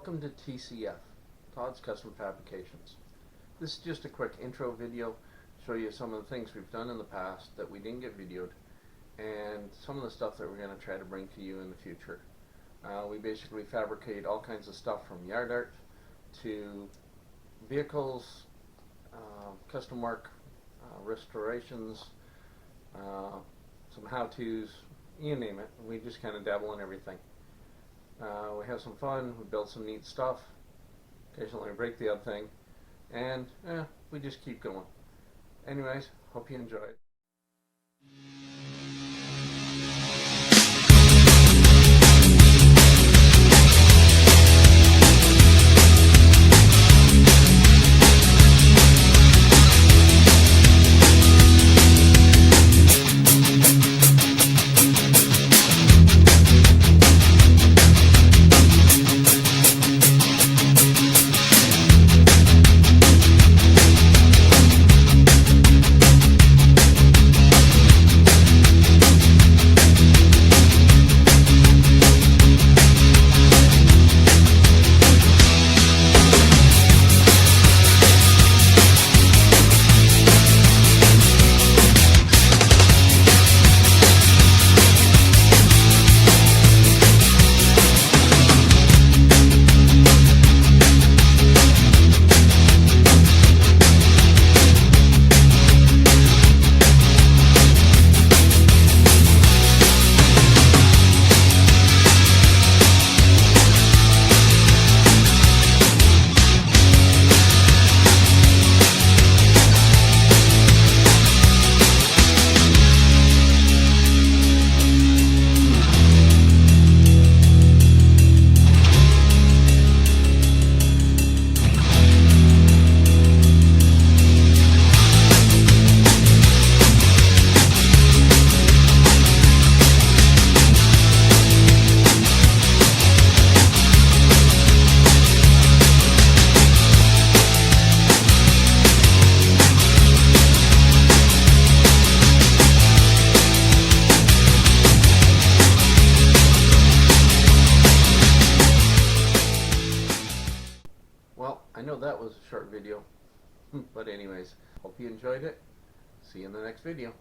Welcome to TCF, Todd's Custom Fabrications. This is just a quick intro video, show you some of the things we've done in the past that we didn't get videoed, and some of the stuff that we're going to try to bring to you in the future. We basically fabricate all kinds of stuff from yard art to vehicles, custom work, restorations, some how-tos, you name it. We just kind of dabble in everything. We have some fun, we build some neat stuff, occasionally we break the odd thing, and we just keep going. Anyways, hope you enjoy it. I know that was a short video, but anyways, hope you enjoyed it. See you in the next video.